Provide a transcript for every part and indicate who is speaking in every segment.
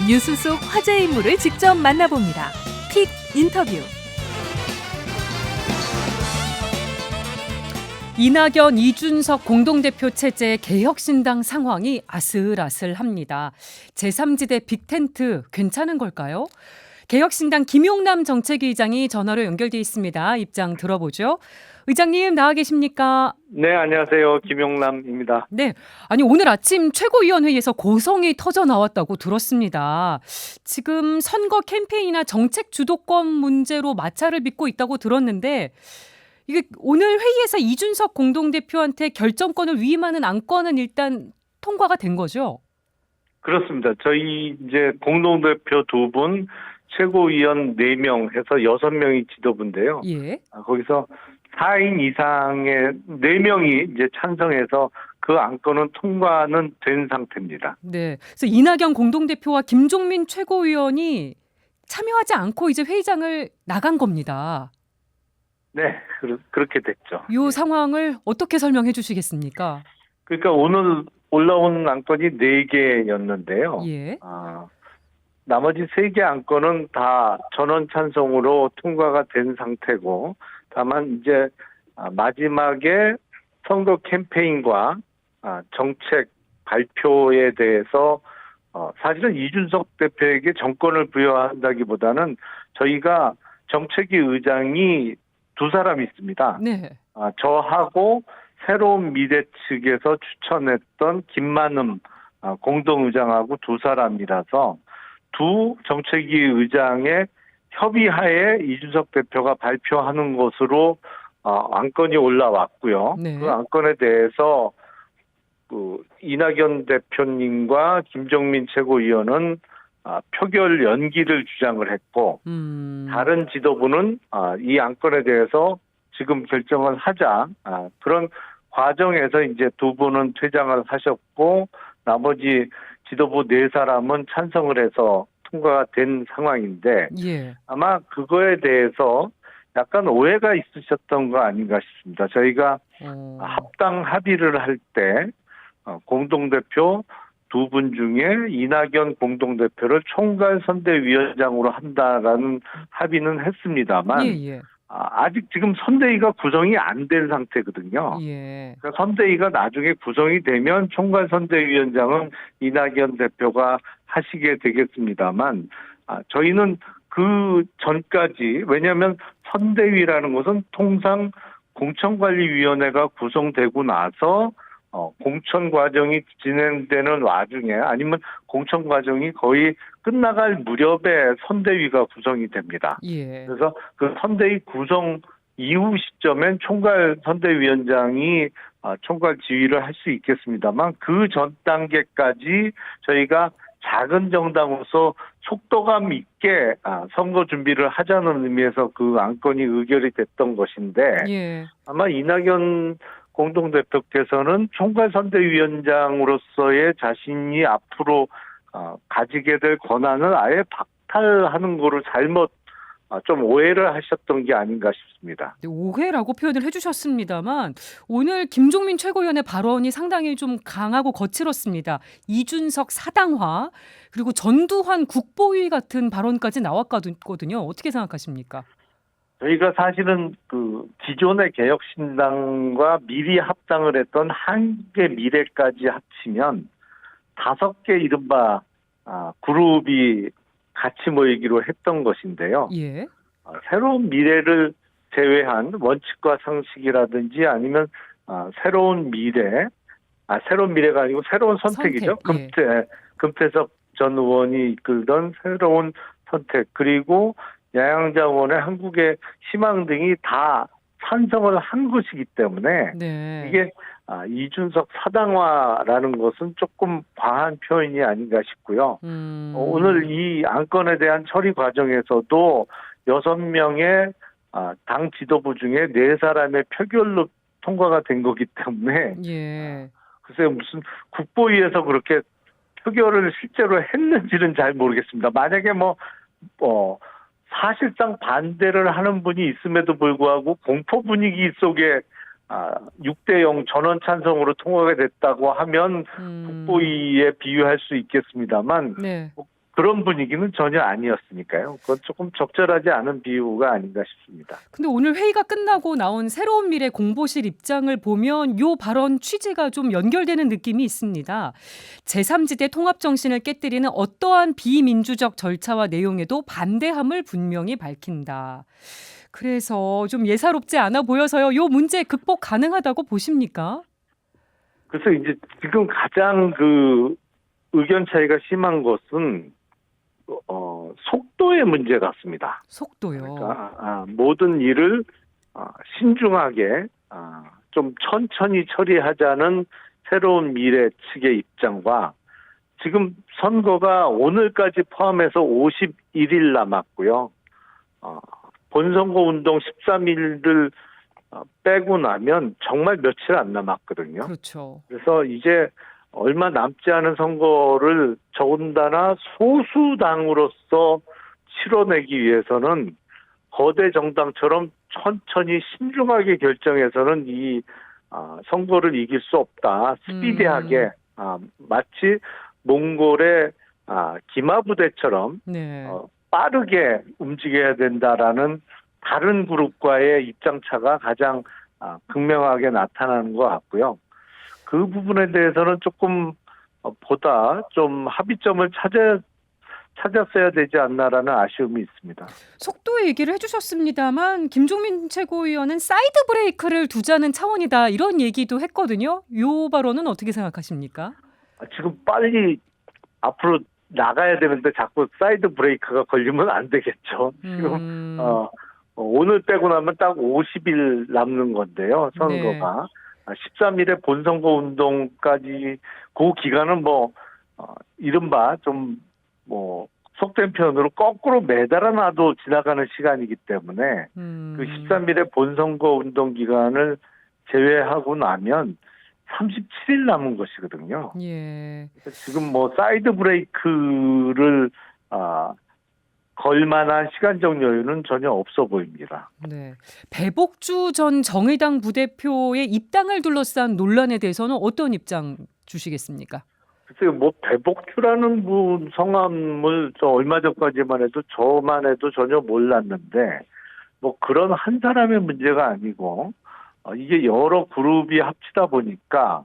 Speaker 1: 뉴스 속 화제 인물을 직접 만나봅니다. 픽 인터뷰. 이낙연, 이준석 공동대표 체제 개혁신당 상황이 아슬아슬합니다. 제3지대 빅텐트 괜찮은 걸까요? 개혁신당 김용남 정책위 의장이 전화로 연결돼 있습니다. 입장 들어보죠. 의장님 나와 계십니까?
Speaker 2: 네, 안녕하세요. 김용남입니다.
Speaker 1: 네, 아니 오늘 아침 최고위원회에서 고성이 터져 나왔다고 들었습니다. 지금 선거 캠페인이나 정책 주도권 문제로 마찰을 빚고 있다고 들었는데 이게 오늘 회의에서 이준석 공동대표한테 결정권을 위임하는 안건은 일단 통과가 된 거죠?
Speaker 2: 그렇습니다. 저희 이제 공동대표 2분, 최고위원 4명 해서 6명이 지도부인데요.
Speaker 1: 예.
Speaker 2: 거기서 4인 이상의 4명이 이제 찬성해서 그 안건은 통과는 된 상태입니다.
Speaker 1: 네. 그래서 이낙연 공동대표와 김종민 최고위원이 참여하지 않고 이제 회의장을 나간 겁니다.
Speaker 2: 네, 그렇게 됐죠.
Speaker 1: 이 상황을 어떻게 설명해 주시겠습니까?
Speaker 2: 그러니까 오늘 올라온 안건이 4개였는데요.
Speaker 1: 예.
Speaker 2: 나머지 3개 안건은 다 전원 찬성으로 통과가 된 상태고, 다만 이제 마지막에 선거 캠페인과 정책 발표에 대해서 사실은 이준석 대표에게 정권을 부여한다기보다는 저희가 정책위 의장이 2사람 있습니다.
Speaker 1: 네.
Speaker 2: 저하고 새로운 미래 측에서 추천했던 김만흠 공동의장하고 2사람이라서 두 정책위 의장의 협의하에 이준석 대표가 발표하는 것으로 안건이 올라왔고요.
Speaker 1: 네.
Speaker 2: 그 안건에 대해서 이낙연 대표님과 김종민 최고위원은 표결 연기를 주장을 했고 다른 지도부는 이 안건에 대해서 지금 결정을 하자 그런 과정에서 이제 2분은 퇴장을 하셨고 나머지 지도부 4사람은 찬성을 해서 통과가 된 상황인데
Speaker 1: 예.
Speaker 2: 아마 그거에 대해서 약간 오해가 있으셨던 거 아닌가 싶습니다. 저희가 합당 합의를 할 때 공동대표 2분 중에 이낙연 공동대표를 총괄선대위원장으로 한다라는 합의는 했습니다만
Speaker 1: 예.
Speaker 2: 아직 지금 선대위가 구성이 안 된 상태거든요.
Speaker 1: 예.
Speaker 2: 그러니까 선대위가 나중에 구성이 되면 총괄선대위원장은 이낙연 대표가 하시게 되겠습니다만 저희는 그 전까지 왜냐하면 선대위라는 것은 통상 공천관리위원회가 구성되고 나서 공천 과정이 진행되는 와중에 아니면 공천 과정이 거의 끝나갈 무렵에 선대위가 구성이 됩니다.
Speaker 1: 예.
Speaker 2: 그래서 그 선대위 구성 이후 시점엔 총괄 선대위원장이 총괄 지휘를 할 수 있겠습니다만 그 전 단계까지 저희가 작은 정당으로서 속도감 있게 선거 준비를 하자는 의미에서 그 안건이 의결이 됐던 것인데
Speaker 1: 예.
Speaker 2: 아마 이낙연 공동대표께서는 총괄선대위원장으로서의 자신이 앞으로 가지게 될 권한을 아예 박탈하는 거를 잘못 좀 오해를 하셨던 게 아닌가 싶습니다.
Speaker 1: 오해라고 표현을 해주셨습니다만 오늘 김종민 최고위원의 발언이 상당히 좀 강하고 거칠었습니다. 이준석 사당화 그리고 전두환 국보위 같은 발언까지 나왔거든요. 어떻게 생각하십니까?
Speaker 2: 저희가 사실은 그 기존의 개혁신당과 미리 합당을 했던 한개 미래까지 합치면 5개 이른바 그룹이 같이 모이기로 했던 것인데요.
Speaker 1: 예.
Speaker 2: 새로운 미래를 제외한 원칙과 상식이라든지 아니면 새로운 미래가 아니고 새로운 선택이죠.
Speaker 1: 선택, 예.
Speaker 2: 금태섭 전 의원이 이끌던 새로운 선택 그리고 야양자 의원의 한국의 희망 등이 다 찬성을 한 것이기 때문에
Speaker 1: 네.
Speaker 2: 이게 이준석 사당화라는 것은 조금 과한 표현이 아닌가 싶고요. 오늘 이 안건에 대한 처리 과정에서도 6명의 당 지도부 중에 4사람의 표결로 통과가 된 거기 때문에
Speaker 1: 예.
Speaker 2: 글쎄요 무슨 국보위에서 그렇게 표결을 실제로 했는지는 잘 모르겠습니다. 만약에 사실상 반대를 하는 분이 있음에도 불구하고 공포 분위기 속에 6대0 전원 찬성으로 통과가 됐다고 하면 국보위에 비유할 수 있겠습니다만
Speaker 1: 네.
Speaker 2: 그런 분위기는 전혀 아니었으니까요. 그건 조금 적절하지 않은 비유가 아닌가 싶습니다.
Speaker 1: 근데 오늘 회의가 끝나고 나온 새로운 미래 공보실 입장을 보면 요 발언 취지가 좀 연결되는 느낌이 있습니다. 제3지대 통합 정신을 깨뜨리는 어떠한 비민주적 절차와 내용에도 반대함을 분명히 밝힌다. 그래서 좀 예사롭지 않아 보여서요. 요 문제 극복 가능하다고 보십니까?
Speaker 2: 그래서 이제 지금 가장 그 의견 차이가 심한 것은 속도의 문제 같습니다.
Speaker 1: 속도요.
Speaker 2: 그러니까 모든 일을 신중하게 좀 천천히 처리하자는 새로운 미래 측의 입장과 지금 선거가 오늘까지 포함해서 51일 남았고요. 본선거 운동 13일을 빼고 나면 정말 며칠 안 남았거든요.
Speaker 1: 그렇죠.
Speaker 2: 그래서 이제 얼마 남지 않은 선거를 더군다나 소수당으로서 치러내기 위해서는 거대 정당처럼 천천히 신중하게 결정해서는 이 선거를 이길 수 없다. 스피디하게 마치 몽골의 기마부대처럼
Speaker 1: 네.
Speaker 2: 빠르게 움직여야 된다라는 다른 그룹과의 입장차가 가장 극명하게 나타나는 것 같고요. 그 부분에 대해서는 조금 보다 좀 합의점을 찾았어야 되지 않나라는 아쉬움이 있습니다.
Speaker 1: 속도 얘기를 해주셨습니다만 김종민 최고위원은 사이드 브레이크를 두자는 차원이다 이런 얘기도 했거든요. 요 발언은 어떻게 생각하십니까?
Speaker 2: 지금 빨리 앞으로 나가야 되는데 자꾸 사이드 브레이크가 걸리면 안 되겠죠. 지금 오늘 빼고 나면 딱 50일 남는 건데요. 선거가. 13일에 본선거 운동까지 그 기간은 이른바 좀 속된 표현으로 거꾸로 매달아 놔도 지나가는 시간이기 때문에 그 13일에 본선거 운동 기간을 제외하고 나면 37일 남은 것이거든요.
Speaker 1: 예.
Speaker 2: 지금 사이드 브레이크를 걸만한 시간적 여유는 전혀 없어 보입니다.
Speaker 1: 네. 배복주 전 정의당 부대표의 입당을 둘러싼 논란에 대해서는 어떤 입장 주시겠습니까?
Speaker 2: 글쎄요, 배복주라는 분 성함을 얼마 전까지만 해도 저만 해도 전혀 몰랐는데 그런 한 사람의 문제가 아니고 이게 여러 그룹이 합치다 보니까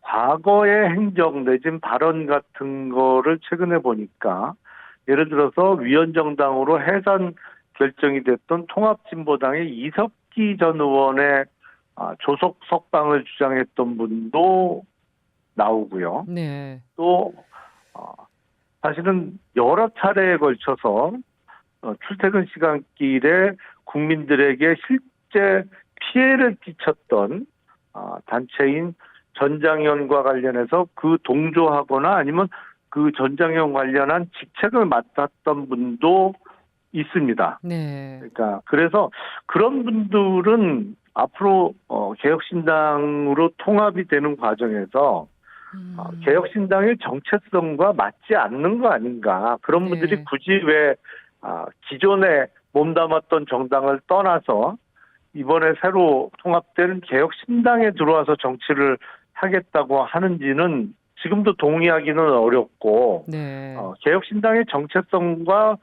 Speaker 2: 과거의 행정 내진 발언 같은 거를 최근에 보니까 예를 들어서 위원정당으로 해산 결정이 됐던 통합진보당의 이석기 전 의원의 조속 석방을 주장했던 분도 나오고요.
Speaker 1: 네.
Speaker 2: 또 사실은 여러 차례에 걸쳐서 출퇴근 시간길에 국민들에게 실제 피해를 끼쳤던 단체인 전장현과 관련해서 그 동조하거나 아니면 그 전장현 관련한 직책을 맡았던 분도 있습니다.
Speaker 1: 네.
Speaker 2: 그러니까 그래서 그런 분들은 앞으로 개혁신당으로 통합이 되는 과정에서 개혁신당의 정체성과 맞지 않는 거 아닌가. 그런 분들이 굳이 왜 기존에 몸담았던 정당을 떠나서 이번에 새로 통합된 개혁신당에 들어와서 정치를 하겠다고 하는지는 지금도 동의하기는 어렵고
Speaker 1: 네.
Speaker 2: 개혁신당의 정체성과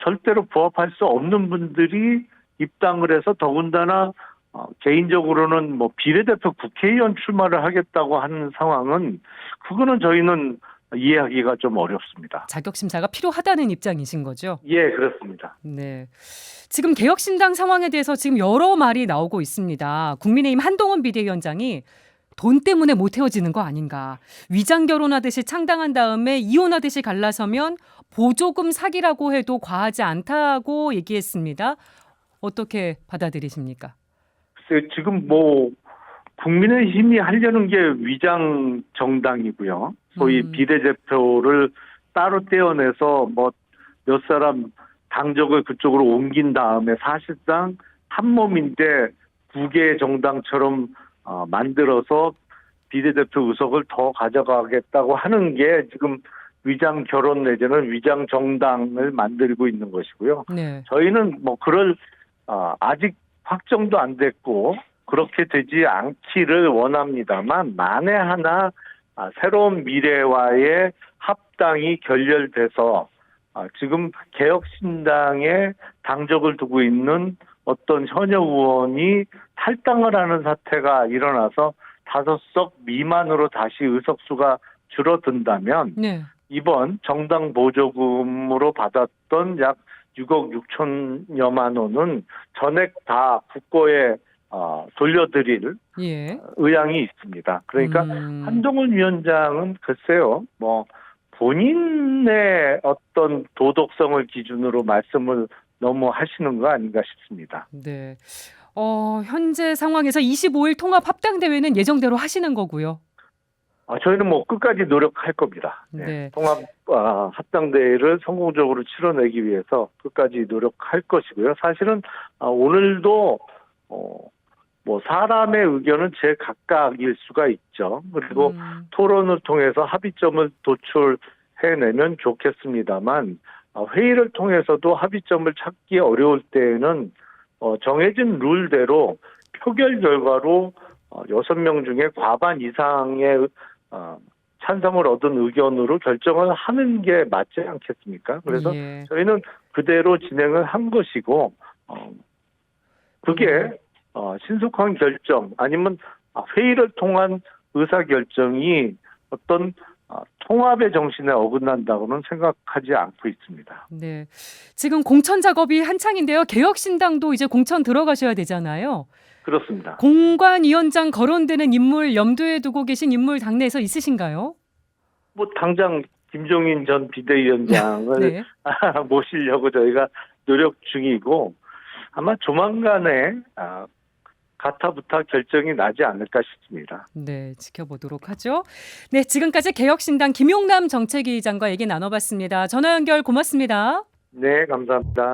Speaker 2: 절대로 부합할 수 없는 분들이 입당을 해서 더군다나 개인적으로는 비례대표 국회의원 출마를 하겠다고 하는 상황은 그거는 저희는 이해하기가 좀 어렵습니다.
Speaker 1: 자격 심사가 필요하다는 입장이신 거죠?
Speaker 2: 예, 그렇습니다.
Speaker 1: 네. 지금 개혁신당 상황에 대해서 지금 여러 말이 나오고 있습니다. 국민의힘 한동훈 비대위원장이 돈 때문에 못 헤어지는 거 아닌가. 위장 결혼하듯이 창당한 다음에 이혼하듯이 갈라서면 보조금 사기라고 해도 과하지 않다고 얘기했습니다. 어떻게 받아들이십니까?
Speaker 2: 글쎄요, 지금 국민의힘이 하려는 게 위장 정당이고요. 소위 비례대표를 따로 떼어내서 몇 사람 당적을 그쪽으로 옮긴 다음에 사실상 한 몸인데 두 개의 정당처럼 만들어서 비례대표 의석을 더 가져가겠다고 하는 게 지금 위장 결혼 내지는 위장 정당을 만들고 있는 것이고요.
Speaker 1: 네.
Speaker 2: 저희는 그럴 아직 확정도 안 됐고 그렇게 되지 않기를 원합니다만 만에 하나 새로운 미래와의 합당이 결렬돼서 지금 개혁신당에 당적을 두고 있는 어떤 현역 의원이 탈당을 하는 사태가 일어나서 5석 미만으로 다시 의석수가 줄어든다면
Speaker 1: 네.
Speaker 2: 이번 정당 보조금으로 받았던 약 6억 6천여만 원은 전액 다 국고에 돌려드릴
Speaker 1: 예.
Speaker 2: 의향이 있습니다. 그러니까 한동훈 위원장은 글쎄요, 본인의 어떤 도덕성을 기준으로 말씀을 너무 하시는 거 아닌가 싶습니다.
Speaker 1: 네. 현재 상황에서 25일 통합 합당 대회는 예정대로 하시는 거고요.
Speaker 2: 저희는 끝까지 노력할 겁니다.
Speaker 1: 네.
Speaker 2: 통합 합당대회를 성공적으로 치러내기 위해서 끝까지 노력할 것이고요. 사실은 오늘도 사람의 의견은 제각각일 수가 있죠. 그리고 토론을 통해서 합의점을 도출해내면 좋겠습니다만 회의를 통해서도 합의점을 찾기 어려울 때에는 정해진 룰대로 표결 결과로 6명 중에 과반 이상의 찬성을 얻은 의견으로 결정을 하는 게 맞지 않겠습니까? 그래서
Speaker 1: 예.
Speaker 2: 저희는 그대로 진행을 한 것이고 그게 신속한 결정 아니면 회의를 통한 의사결정이 어떤 통합의 정신에 어긋난다고는 생각하지 않고 있습니다.
Speaker 1: 네. 지금 공천 작업이 한창인데요. 개혁신당도 이제 공천 들어가셔야 되잖아요.
Speaker 2: 그렇습니다.
Speaker 1: 공관위원장 거론되는 인물 염두에 두고 계신 인물 당내에서 있으신가요?
Speaker 2: 당장 김종인 전 비대위원장을
Speaker 1: 네.
Speaker 2: 모시려고 저희가 노력 중이고 아마 조만간에 가타부타 결정이 나지 않을까 싶습니다.
Speaker 1: 네, 지켜보도록 하죠. 네, 지금까지 개혁신당 김용남 정책위의장과 얘기 나눠봤습니다. 전화 연결 고맙습니다.
Speaker 2: 네, 감사합니다.